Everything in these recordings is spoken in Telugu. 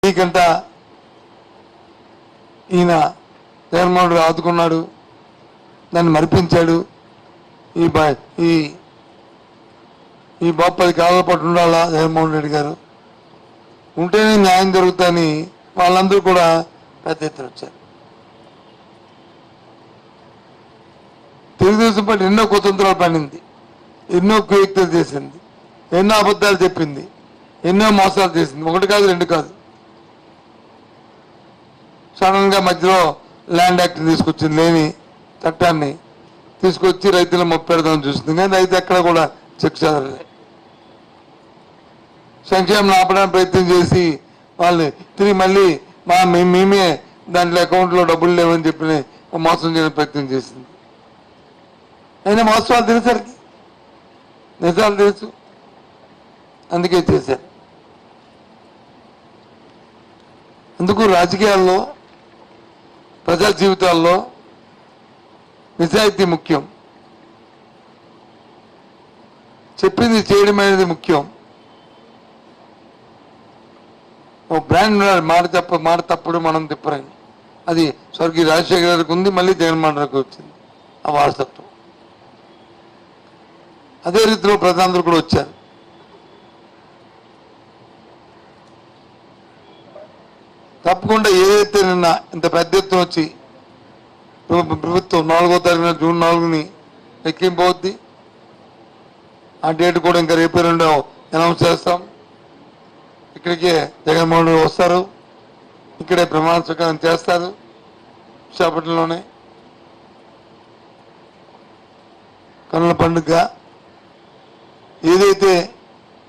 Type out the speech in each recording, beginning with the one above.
నీకంట ఈయన జగన్మోహన్ రెడ్డి ఆదుకున్నాడు, దాన్ని మరిపించాడు. ఈ బాబు 10 కాలాల పాటు ఉండాలా జగన్మోహన్ రెడ్డి గారు, ఉంటేనే న్యాయం జరుగుతుందని వాళ్ళందరూ కూడా పెద్ద ఎత్తున వచ్చారు. తెలుగుదేశం పార్టీ ఎన్నో కుతంత్రాలు పండింది, ఎన్నో కుయుక్తులు చేసింది, ఎన్నో అబద్ధాలు చెప్పింది, ఎన్నో మోసాలు చేసింది. 1 కాదు 2 కాదు. సడన్ గా మధ్యలో ల్యాండ్ యాక్ట్ తీసుకొచ్చింది, లేని చట్టాన్ని తీసుకొచ్చి రైతులను మొప్పెడదామని చూస్తుంది. కానీ రైతు ఎక్కడ కూడా చెక్ చదవలే. సంక్షేమం ఆపడానికి ప్రయత్నం చేసి వాళ్ళని తిరిగి మళ్ళీ మేమే దాంట్లో అకౌంట్లో డబ్బులు లేవని చెప్పి మోసం చేయడం ప్రయత్నం చేసింది. అయినా మోసాలు తెలిసరికి నిజాలు తెలుసు, అందుకే చేశారు. అందుకు రాజకీయాల్లో, ప్రజా జీవితాల్లో నిజాయితీ ముఖ్యం, చెప్పింది చేయడం అనేది ముఖ్యం. ఓ బ్రాండ్ మాట తప్పుడు మనం తిప్పరని, అది స్వర్గీయ రాజశేఖర గారికి ఉంది, మళ్ళీ జగన్మోహన్ రెడ్డికి వచ్చింది ఆ వారసత్వం. అదే రీతిలో ప్రధానులు కూడా వచ్చారు. తప్పకుండా ఏదైతే నిన్న ఇంత పెద్ద ఎత్తున వచ్చి ప్రభుత్వం 4వ తారీఖున జూన్ 4ని ఎక్కింపవుద్ది. ఆ డేట్ కూడా ఇంకా రేపు 2 అనౌన్స్ చేస్తాం. ఇక్కడికే జగన్మోహన్ రెడ్డి వస్తారు, ఇక్కడే ప్రమాణ స్వీకారం చేస్తారు విశాఖపట్నంలోనే. కన్నుల పండుగ ఏదైతే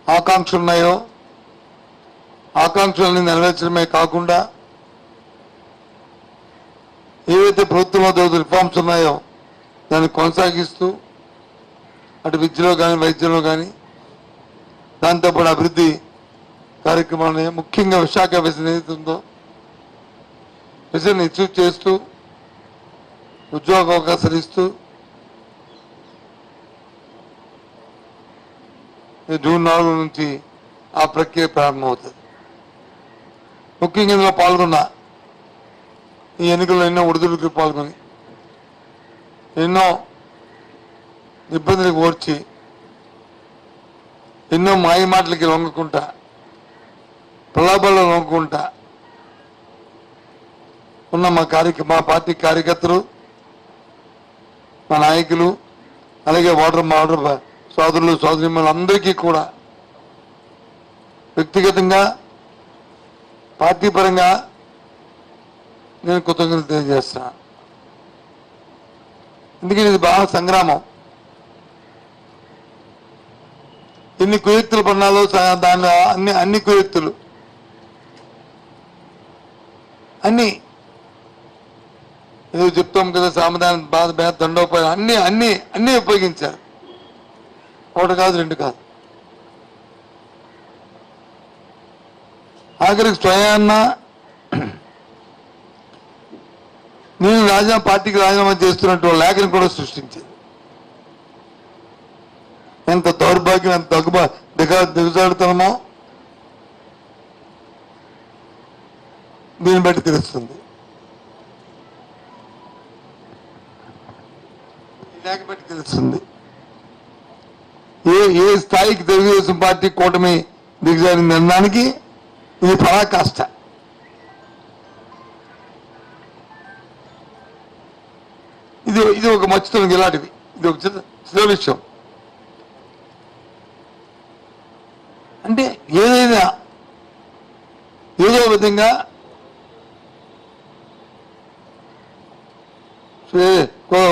ఆకాంక్షలు ఉన్నాయో ఆకాంక్షలని నెరవేర్చడమే కాకుండా ఏవైతే ప్రభుత్వంలో రిఫార్మ్స్ ఉన్నాయో దాన్ని కొనసాగిస్తూ అటు విద్యలో కానీ వైద్యంలో కానీ దాంతోపాటు అభివృద్ధి కార్యక్రమాలని ముఖ్యంగా విశాఖ విజన్ ఏదైతే ఉందో విజన్ అచీవ్ చేస్తూ ఉద్యోగ అవకాశాలు ఇస్తూ జూన్ 4 నుంచి ఆ ప్రక్రియ ప్రారంభమవుతుంది. ముఖ్యంగా ఇందులో పాల్గొన్న ఈ ఎన్నికల్లో ఎన్నో ఒడిదుడుకులు పాల్గొని ఎన్నో ఇబ్బందులకు ఓర్చి ఎన్నో మాయ మాటలకి లొంగకుండా ప్రలోభాల్లో లొంగకుండా ఉన్న మా పార్టీ కార్యకర్తలు, మా నాయకులు, అలాగే ఓటర్ సోదరులు సోదరిమణులు అందరికీ కూడా వ్యక్తిగతంగా పార్టీ పరంగా నేను కృతజ్ఞతలు తెలియజేస్తున్నా. ఎందుకంటే ఇది బాగా సంగ్రామం. ఎన్ని కుయుక్తులు పన్నాలో దాని అన్ని కుయుక్తులు అన్ని ఏదో చెప్తాం కదా, సామధానం బాధ దండోపాయం అన్ని ఉపయోగించారు. 1 కాదు 2 కాదు. ఆఖరికి స్వయాన్న నేను పార్టీకి రాజీనామా చేస్తున్నట్టు లేఖను కూడా సృష్టించింది. ఎంత దౌర్భాగ్యం, ఎంత దిగజాడుతామో దీన్ని బట్టి తెలుస్తుంది. లేఖ బట్టి తెలుస్తుంది ఏ స్థాయికి తెలుగుదేశం పార్టీ కూటమి దిగజారింది అనడానికి ఇది పరాకాష్ట. ఇది ఒక మచ్చుతుంది ఇలాంటివి. ఇది ఒక చిన్న విషయం. అంటే ఏదైనా ఏదో విధంగా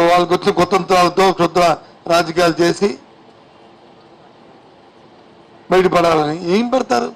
వాళ్ళకి వచ్చిన కుతంత్రాలతో క్షుద్ర రాజకీయాలు చేసి బయటపడాలని ఏం పెడతారు?